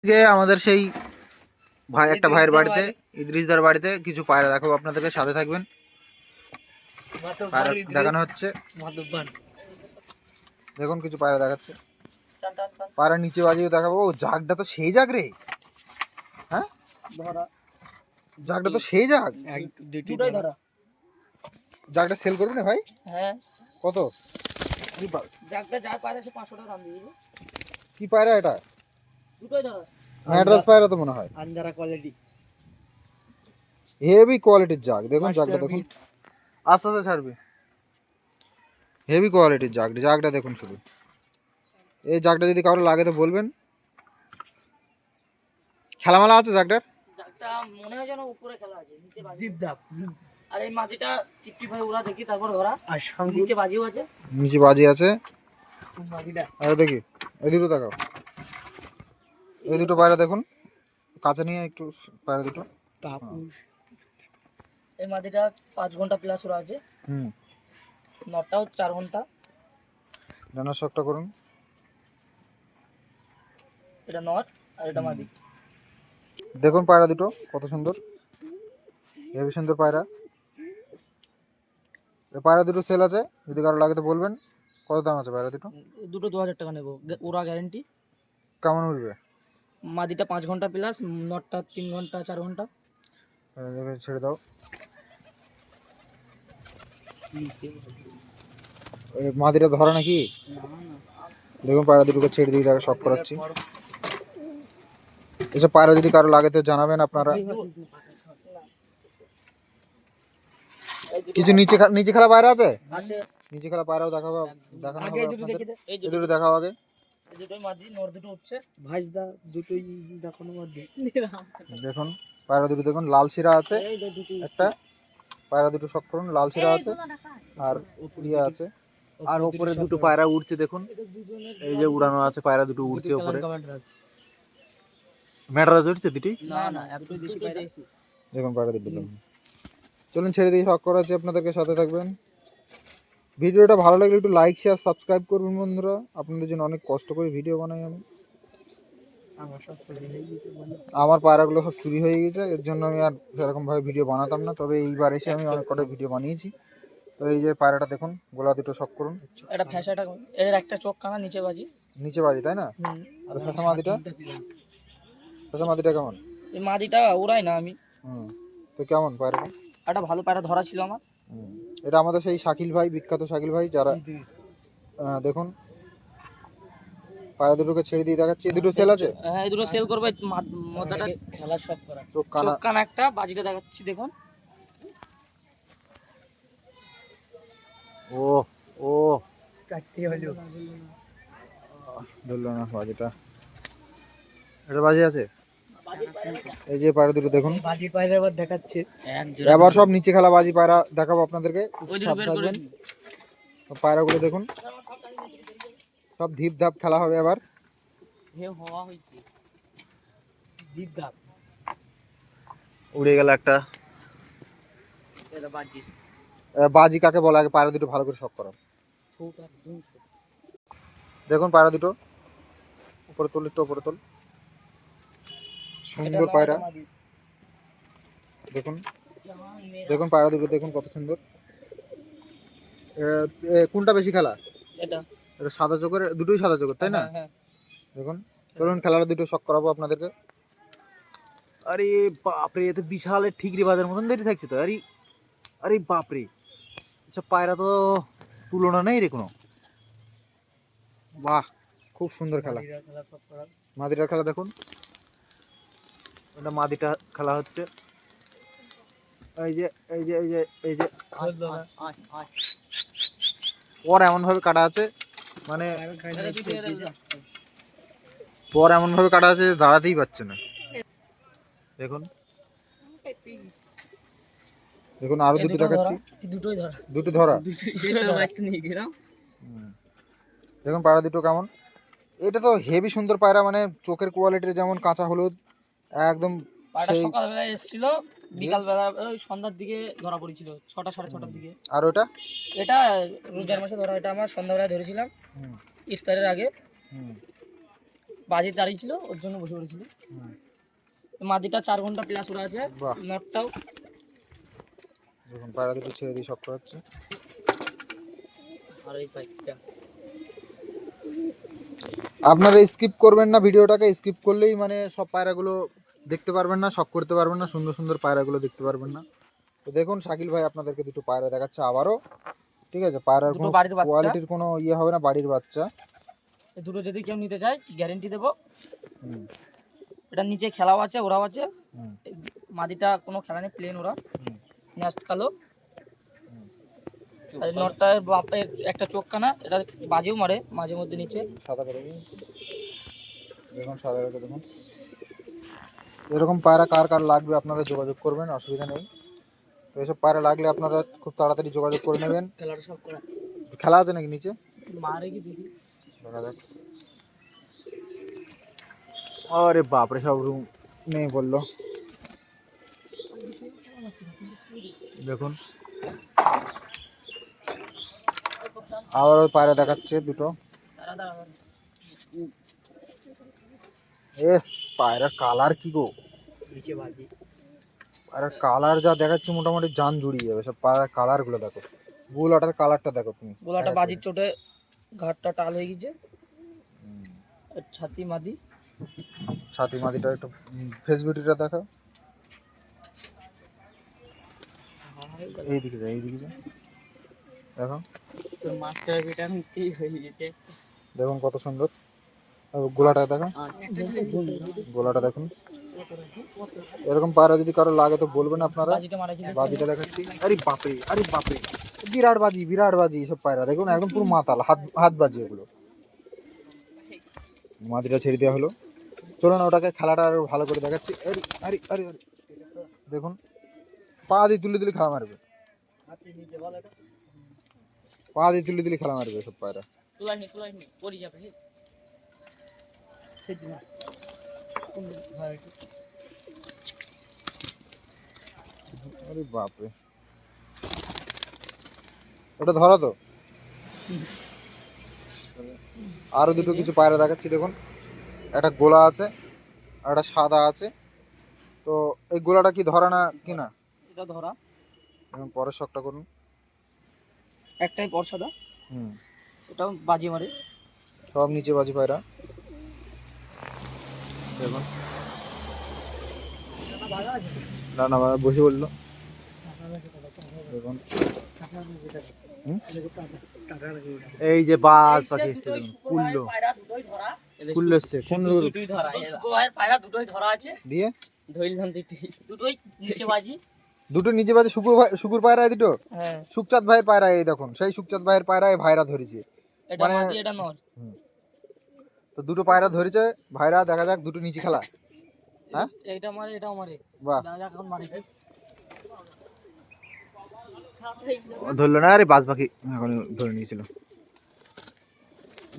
আমাদের সেই ভাই একটা ভাইয়ের বাড়িতে ইদ্রিসদার বাড়িতে কিছু পায়রা দেখাবো আপনাদেরকে, সাথে থাকবেন। পায়রা দেখানো হচ্ছে, দেখুন কিছু পায়রা দেখাচ্ছে। পায়রা নিচে বাজিয়ে দেখাবো। ও জাগটা তো সেই জাগ রে, হ্যাঁ জাগটা তো সেই জাগ। জাগটা সেল করবি না ভাই? হ্যাঁ। কত? জাগটা যা পায়রা 500 টাকা দাম দিয়ে। কি পায়রা এটা? দুটোই ধরো। ম্যাড্রাস পায়রা তো মনে হয়। আঞ্জারা কোয়ালিটি, হেভি কোয়ালিটির জাগ। দেখুন জাগটা দেখুন, আস্তে আস্তে ছাড়বে। হেভি কোয়ালিটির জাগটা, জাগটা দেখুন শুধু। এই জাগটা যদি কারো লাগে তো বলবেন। খেলামেলা আছে জাগটার? জাগটা মনে হয় যেন উপরে খেলা আছে, নিচে বাজি দীপদাপ। আর এই মাটিটা টিপটি ভাই ওরা দেখি তারপর ধরা। আর নিচে বাজিও আছে, নিচে বাজি আছে মাটিটা। আর দেখি এই দুটো দেখাও, এই দুটো পায়রা দেখুন, কাছে নিয়ে একটু পায়রা দুটো। এই মাটিটা 5 ঘন্টা প্লাস ওরা আছে। নটাও 4 ঘন্টা। ডানার শকটা করুন। এটা নট আর এটা মাদি। দেখুন পায়রা দুটো কত সুন্দর, হেবি সুন্দর পায়রা। এই পায়রা দুটো সেল আছে, যদি কারো লাগে তো বলবেন। কত দাম আছে পায়রা দুটো? দুটো 2000 টাকা নেবো, ওরা গ্যারেন্টি। কেমন উঠবে? মাদিটা 5 ঘন্টা প্লাস, নটটা 3 ঘন্টা 4 ঘন্টা। ছেড়ে দাও। মাদিটা ধরা নাকি? দেখুন পায়রা দুটোকে ছেড়ে দিয়ে তাকে শক করাচ্ছি। এসব পায়রা যদি কারো লাগে তো জানাবেন আপনারা। কিছু নিচে খেলা পায়রা আছে? নিচে খেলা পায়রাও দেখাবো, দেখানো হবে আপনাদের। এই দুটো দেখাও আগে। এই দুটোই মাদি, নর দুটো উঠছে। ভাইজদা দুটোই দেখানো মাদি। দেখুন পায়রা দুটো দেখুন, লাল শিরা আছে একটা। পায়রা দুটো শক করুন, লাল শিরা আছে আর ইয়ে আছে। আর উপরে দুটো পায়রা উড়ছে দেখুন, এই যে উড়ানো আছে পায়রা দুটো উড়ছে উপরে। ম্যাড্রাস উঠছে দুটি। না না, একটু বেশি পায়রা। দেখুন পায়রা দুটো দেখুন। চলুন ছেড়ে দিয়ে শক করা আছে আপনাদেরকে, সাথে থাকবেন। ভিডিওটা ভালো লাগলে একটু লাইক শেয়ার সাবস্ক্রাইব করবেন বন্ধুরা, আপনাদের জন্য অনেক কষ্ট করে ভিডিও বানাই আমি। আমার পায়রাগুলো সব চুরি হয়ে গেছে, এর জন্য আমি আর সেরকমভাবে ভিডিও বানাতাম না, তবে এইবার এসে আমি অনেক কটা ভিডিও বানিয়েছি। তো এই যে পায়রাটা দেখুন, গোলা দুটো শক করুন। এটা ফ্যাসাটা, এর একটা চোখ কানা নিচে বাজি। নিচে বাজি তাই না? আর ফ্যাসা মাদিটা, ফ্যাসা মাদিটা কেমন? এই মাদিটা ওরাই না আমি। তো কেমন পায়রাটা? একটা ভালো পায়রা ধরা ছিল আমার। এটা আমাদের সেই শাকিল ভাই, বিখ্যাত শাকিল ভাই যারা। দেখুন পায়রা দুটোকে ছেড়ে দিয়ে দেখাচ্ছি। এই দুটো সেল আছে? হ্যাঁ এই দুটো সেল করবে। মাদাটা খেলা সব করা, চোখ কানা একটা বাজিটা দেখাচ্ছি দেখুন। ও ও কাটতে হলো, ধরলো না বাজিটা। এটা বাজি আছে। এই যে পায়রা দুটো দেখুন, বাজি পায়রা এবার দেখাচ্ছে। এবার সব নিচে খেলা বাজি পায়রা দেখাবো আপনাদেরকে, সাথে থাকবেন। পায়রাগুলো দেখুন, সব ধিপ ধাপ খেলা হবে এবার। উড়ে গেল একটা। বাজি কাকে বলা, আগে পায়রা দুটো ভালো করে শক করা। দেখুন পায়রা দুটো, উপরে তোল, একটু উপরে তোল। সুন্দর পায়রা দেখুন, দেখুন পায়রা দুটো দেখুন কত সুন্দর। কোনটা বেশি খেলা? এটা সাদা চোখের, দুটোই সাদা চোখের তাই না? দেখুন চলুন খেলাটা দুটো শক করাবো আপনাদেরকে। আরে বাপরে, এ তো বিশাল ঠিকরি বাজার মতন দেরি থাকছে তো। আরে আরে বাপরে, এসব পায়রা তো তুলনা নেই রে কোনো। বাহ খুব সুন্দর খেলা। মাদিটার খেলা দেখুন, এটা মাদিটা খেলা হচ্ছে। এই যে এই যে এই যে এই যে পর এমন ভাবে কাটা আছে, মানে পর এমন ভাবে কাটা আছে দাঁড়াতেই পারছে না। দেখুন দেখুন আরো দুটো দেখাচ্ছি, দুটো ধরা। দেখুন পায়রা দুটো কেমন। এটা তো হেভি সুন্দর পায়রা, মানে চোখের কোয়ালিটির যেমন কাঁচা হলুদ একদম। সেই সকালবেলা এসেছিল, বিকালবেলা ওই সন্ধ্যার দিকে ধরা পড়েছিল, 6টা 6:30টার দিকে। আর ওটা, এটা রোজার মাসে ধরা, এটা আমার সন্ধ্যাবেলায় ধরেছিলাম ইফতারের আগে। বাজি দাঁড়িয়ে ছিল ওর জন্য বসে পড়েছিল। মাদিটা 4 ঘন্টা প্লাস ওরা আছে। বাহ, নটটাও দেখুন পায়রা দুটো ছেড়ে দিয়ে শখ করাচ্ছে। আর এই পাইপটা আপনারা স্কিপ করবেন না ভিডিওটাকে, স্কিপ করলেই মানে সব পায়রাগুলো দেখতে পারবেন না, শখ করতে পারবেন না, সুন্দর সুন্দর পায়রাগুলো দেখতে পারবেন না। তো দেখুন শাকিল ভাই আপনাদেরকে দুটো পায়রা দেখাচ্ছে আবারও, ঠিক আছে? পায়রার দুটো কোনো বাড়ির বাচ্চা। কোয়ালিটির কোনো ইয়ে হবে না, বাড়ির বাচ্চা। এই দুটো যদি কেউ নিতে চায় গ্যারেন্টি দেবো। হুম, এটা নিচে খেলাও আছে, ওরাও আছে। হুম, মাদিটা কোনো খেলা নেই, প্লেন ওরা, হুম, নেস্ট কালো। হুম। আর এই নটটার বাপের একটা চোখ কানা, এটা বাজিও মারে মাঝে মধ্যে নিচে। সাদা করে দিন। দেখুন সাদা রেখে দেখুন। এরকম পায়রা কার কার লাগবে আপনারা যোগাযোগ করবেন, অসুবিধা নেই। তো এসব পায়রা লাগলে আপনারা খুব তাড়াতাড়ি যোগাযোগ করে নেবেন। খেলাটা সব করা খেলা আছে নাকি নিচে? মারে কি দেখি। দেখা যাক। আরে বাপরে, সব রুম নেই বললো। দেখুন আবার ওই পায়রা দেখাচ্ছে দুটো। এ পায়রার কালার কি গো, নিচে বাজি পায়রার কালার যা দেখাচ্ছে মোটামুটি জান জুড়িয়ে যাবে। সব পায়রার কালার গুলো দেখো, বুলাটার কালারটা দেখো তুমি। গোলাটা বাজির চোটে ঘাটটা টাল হয়ে গেছে। আর ছাতি মাদি ছাতি মাদিটা একটু ফেস বিউটিটা দেখো। এইদিকে যা, এইদিকে যা, দেখো মাস্টার ভিটামিন কি হয়ে গেছে। দেখুন কত সুন্দর। গোলাটা দেখো, গোলাটা দেখুন। এরকম পায়রা যদি কারো লাগে তো বলবেন আপনারা। বাজিটা মারা কি বাজিটা দেখাচ্ছি। আরে বাপরে, আরে বাপরে, বিরাট বাজি, বিরাট বাজি। এসব পায়রা দেখুন একদম পুরো মাতাল, হাত হাত বাজি এগুলো। মাদিটা ছেড়ে দেওয়া হলো। চলুন ওটাকে খেলাটা আরো ভালো করে দেখাচ্ছি। আরে আরে আরে আরে, দেখুন পা দিয়ে তুলে তুলে খেলা মারবে, পা দিয়ে তুলে তুলে খেলা মারবে সব পায়রা। তুলাইনি পড়ে যাবে। আরে বাপরে, ওটা ধরো তো। আরো দুটো কিছু পায়রা দেখাচ্ছি দেখুন। একটা গোলা আছে আর একটা সাদা আছে। তো এই গোলাটা কি ধরা না কি না? এটা ধরা, এবং পরের শখটা করুন। একটাই পরসাদা, হুম, ওটাও বাজি মারে। সব নিচে বাজি পায়রা দেখুন। না না বসে বললো দেখুন। হুম? এই যে বাজ পাখি এসছে দেখুন, কুল্লো কুল্লো এসছে। কোন দুটোই ধরা, পায়রা দুটোই ধরা আছে। দিয়ে ধইল ধান দুটোই নিচে বাজি। দুটো নিচে বাজে শুকুর ভাই, শুকুর পায়রা এই দুটো। হ্যাঁ, সুখচাঁদ ভাইয়ের পায়রা, এই দেখুন সেই সুখচাঁদ ভাইয়ের পায়রা এই ভাইরা ধরেছে। এটা মানে মাদি এটা নর। তো দুটো পায়রা ধরেছে ভাইরা, দেখা যাক দুটো নিচে খেলা। হ্যাঁ, এটা মারে এটাও মারে। বাহ, দেখা যাক এখন মারে কি। ধরলো না। আরে বাজ পাখি এখন ধরে নিয়েছিল,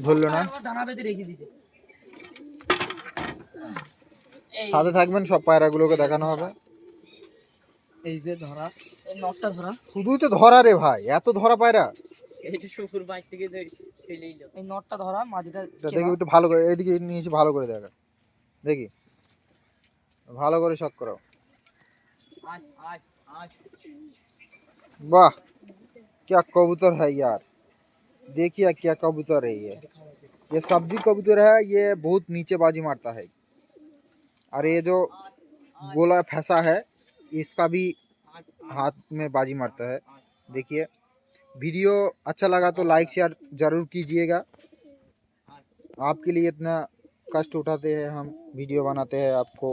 ধরলো না। ডানা বেঁধে রেখে দিয়েছে। সাথে থাকবেন, সব পায়রাগুলোকে দেখানো হবে। এই যে ধরা, এই নটটা ধরা। শুধুই তো ধরা রে ভাই, এত ধরা পায়রা। এইটা শুকুর বাইক থেকে ফেলেই যাও। এই নটটা ধরা, মাদিটা দেখি একটু ভালো করে, এইদিকে নিয়ে এসে ভালো করে দেখা, দেখি ভালো করে শখ করো। আয় আয় আয়। वाह क्या कबूतर है यार, देखिए क्या कबूतर है ये सब्जी कबूतर है। ये बहुत नीचे बाजी मारता है। और ये जो गोला फंसा है इसका भी हाथ में बाजी मारता है। देखिए वीडियो अच्छा लगा तो लाइक शेयर ज़रूर कीजिएगा। आपके लिए इतना कष्ट उठाते हैं हम, वीडियो बनाते हैं आपको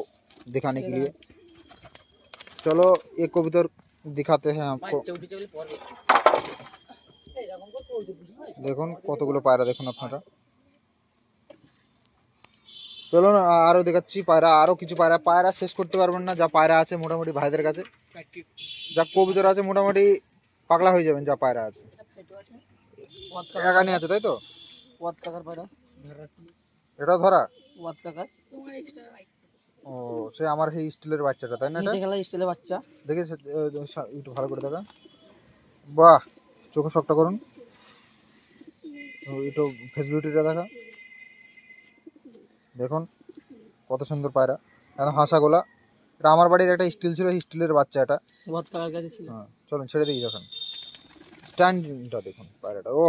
दिखाने के लिए। चलो एक कबूतर दिखाते हैं आपको। দেখুন কতগুলো পায়রা দেখুন আপনারা। চলুন আরো দেখাচ্ছি পায়রা, আরো কিছু পায়রা। পায়রা শেষ করতে পারবেন না, যা পায়রা আছে মোটামুটি ভাইদের কাছে, যা কবুতর আছে মোটামুটি পাগলা হয়ে যাবেন। যা পায়রা আছে একানি আছে, তাই তো? এটাও ধরা। ও সে আমার সেই স্টিলের বাচ্চাটা, তাই না? নিচে খেলা স্টিলের বাচ্চা। দেখে একটু ভালো করে দেখা। বাহ, চোখে শখটা করুন, একটু ফেস বিউটিটা দেখা। দেখুন কত সুন্দর পায়রা, একদম হাঁসাগোলা। এটা আমার বাড়ির একটা স্টিল ছিল, স্টিলের বাচ্চা এটা। বহুত কালার কাছে ছিল। হ্যাঁ চলুন ছেড়ে দিই। দেখুন স্ট্যান্ডটা দেখুন পায়রাটা, ও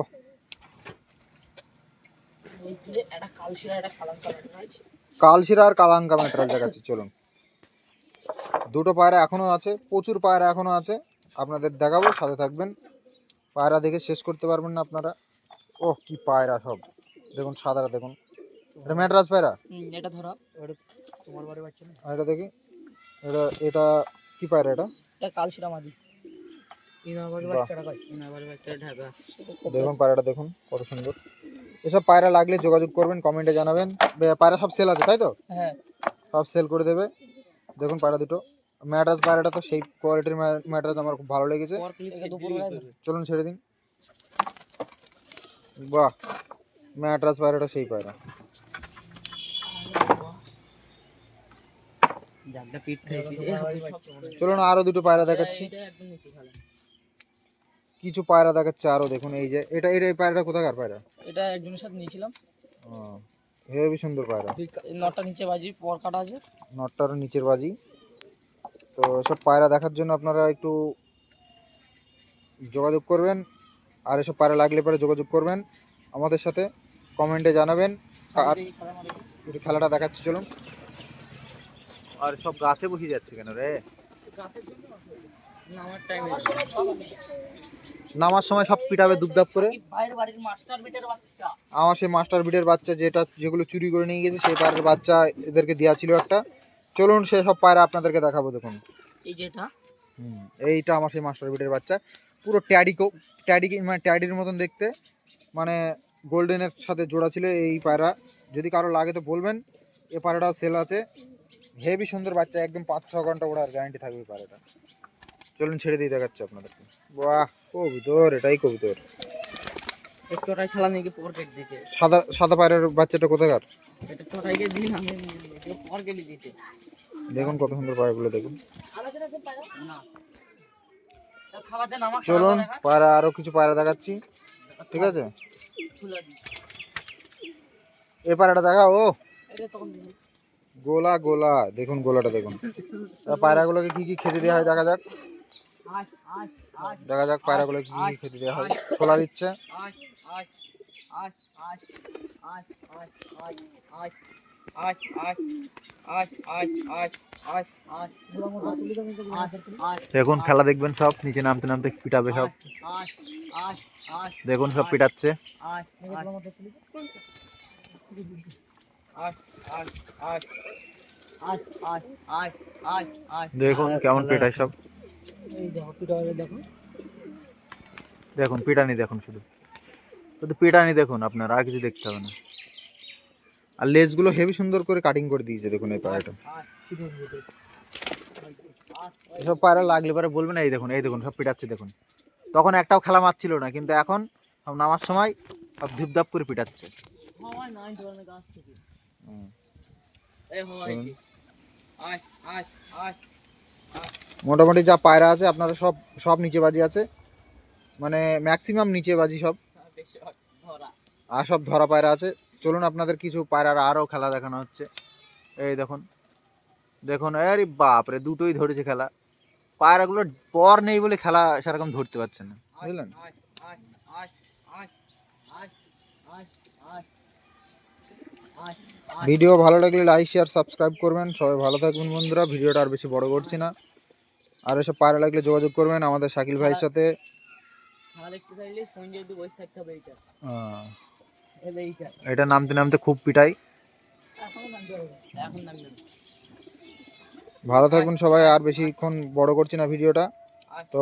এই যে একটা কালশিরা একটা কালাঙ্কা আছে। কালশিরা আর কালাঙ্কা ম্যাটেরিয়াল দেখাচ্ছি চলুন। দুটো পায়রা এখনো আছে, প্রচুর পায়রা এখনো আছে, আপনাদের দেখাবো, সাথে থাকবেন। পায়রা দেখে শেষ করতে পারবেন না আপনারা। ও কি পায়রা সব, দেখুন সাদাটা দেখুন, এটা ম্যাড্রাস পায়রা। এটা ধরা, এটা তোমার বাড়ি বাচ্চা না? এটা দেখি, এটা এটা কি পায়রা এটা? এটা কালশিরা মাদি। ইনার বাড়ি বাচ্চাটা কই? ইনার বাড়ি বাচ্চাটা ঢাকা। দেখুন পায়রাটা দেখুন কত সুন্দর। এসব পায়রা লাগলে যোগাযোগ করবেন, কমেন্টে জানাবেন। পায়রা সব সেল আছে তাই তো? হ্যাঁ সব সেল করে দেবে। দেখুন পায়রা দুটো, ম্যাড্রাস পায়রাটা তো সেই কোয়ালিটির ম্যাড্রাস, আমার খুব ভালো লেগেছে। চলুন ছেড়ে দিন। বাহ, ম্যাড্রাস পায়রাটা সেই পায়রা। জাগটা পিট থেকে চলুন আরো দুটো পায়রা দেখাচ্ছি, কিছু পায়রা দেখাচ্ছে আরো। দেখুন এই যে এটা এই পায়রাটা কোথাকার পায়রা? এটা একজনের সাথে নিয়েছিলাম। ও হেবি সুন্দর পায়রা। নটটা নিচে বাজি, পর কাটা আছে। নটটারও নিচের বাজি। তো সব পায়রা দেখার জন্য আপনারা একটু যোগাযোগ করবেন, আর এসব পায়রা লাগলে পরে যোগাযোগ করবেন আমাদের সাথে, কমেন্টে জানাবেন। আর একটু খেলাটা দেখাচ্ছি চলুন। আর সব গাছে বসে যাচ্ছে কেন রে? নামার সময় সব পিটাবে দুপদাপ করে। আমার সেই মাস্টার বিটের বাচ্চা যেগুলো চুরি করে নিয়ে গেছে, সেই পায়রার বাচ্চা এদেরকে দেওয়া ছিল একটা। চলুন সে সব পায়রা আপনাদেরকে দেখাবো। দেখুন এই যেটা, এইটা আমার সেই মাস্টার বিটের বাচ্চা, পুরো মানে ট্যাডির মতন দেখতে, মানে গোল্ডেনের সাথে জোড়া ছিল এই পায়রা। যদি কারো লাগে তো বলবেন, এ পায়রাটাও সেল আছে। হেভি সুন্দর বাচ্চা, একদম 5-6 ঘন্টা ওড়ার গ্যারান্টি থাকবে পায়রাটা। চলুন ছেড়ে দিয়ে দেখাচ্ছি আপনাদেরকে। বাহ কবুতর, এটাই কবুতর। একটাই ছালা নিয়ে পর কেটে দিতে। সাদা সাদা পায়রার বাচ্চাটা কোথাকার? এটা টোটাইকে দিন আমি পর কেটে দিতে। দেখুন কত সুন্দর পায়রাগুলো দেখুন। না খাওয়াতে নামা। চলুন পায়রা আরো কিছু পায়রা দেখাচ্ছি, ঠিক আছে? এই পায়রাটা দেখাও। ও গোলা গোলা, দেখুন গোলাটা দেখুন। পায়রাগুলোকে কি কি খেতে দেওয়া হয় দেখা যাক। দেখা যাক পায়রাগুলো কি কি খেতে দেওয়া হয়। ছোলা দিচ্ছে। দেখুন খেলা দেখবেন, সব নিচে নামতে নামতে পিটাবে সব। দেখুন সব পিটাচ্ছে। দেখুন কেমন পেটায় সব। দেখুন পিটানি, দেখুন শুধু শুধু পিটানি দেখুন, আপনার আর কিছু দেখতে হবে না। আর লেজগুলো হেভি সুন্দর করে কাটিং করে দিয়েছে দেখুন এই পায়রাটা। এসব পায়রা লাগলে পরে বলবেন। এই দেখুন এই দেখুন সব পিটাচ্ছে দেখুন। তখন একটাও খেলা মারছিল না, কিন্তু এখন সব নামার সময় সব ধিপধাপ করে পিটাচ্ছে। মোটামুটি যা পায়রা আছে আপনারা সব সব নিচে বাজি আছে, মানে ম্যাক্সিমাম নিচে বাজি সব, আর সব ধরা পায়রা আছে। চলুন আপনাদের কিছু পায়রার আরও খেলা দেখানো হচ্ছে। এই দেখুন দেখুন, আরে বাপরে দুটোই ধরেছে খেলা। পায়রাগুলোর পর নেই বলে খেলা সেরকম ধরতে পারছে না, বুঝলেন? ভিডিও ভালো লাগলে লাইক শেয়ার সাবস্ক্রাইব করবেন। সবাই ভালো থাকবেন বন্ধুরা। ভিডিওটা আর বেশি বড় করছি না। আর এসব পায়রা লাগলে যোগাযোগ করবেন আমাদের শাকিল ভাইয়ের সাথে। এটা নামতে নামতে খুব পিটাই। ভালো থাকবেন সবাই, আর বেশিক্ষণ বড় করছি না ভিডিওটা। তো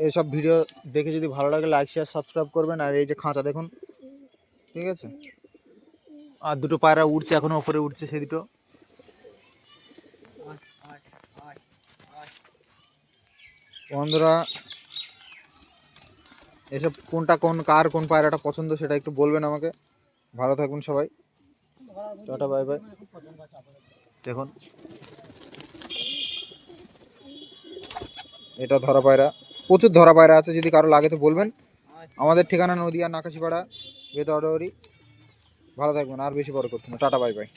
এইসব ভিডিও দেখে যদি ভালো লাগে লাইক শেয়ার সাবস্ক্রাইব করবেন। আর এই যে খাঁচা দেখুন, ঠিক আছে? আর দুটো পায়রা উঠছে, এখনো উপরে উঠছে সেই দুটো। বন্ধুরা এসব কোনটা কার কোন পায়রাটা পছন্দ সেটা একটু বলবেন আমাকে। ভালো থাকবেন সবাই, টাটা বাই বাই। দেখুন এটা ধরা পায়রা, প্রচুর ধরা পায়রা আছে। যদি কারো লাগে তো বলবেন। আমাদের ঠিকানা নদিয়া নাকাশিপাড়া বেতডরি। ভালো থাকবেন, আর বেশি বড় করছি না, টাটা বাই বাই।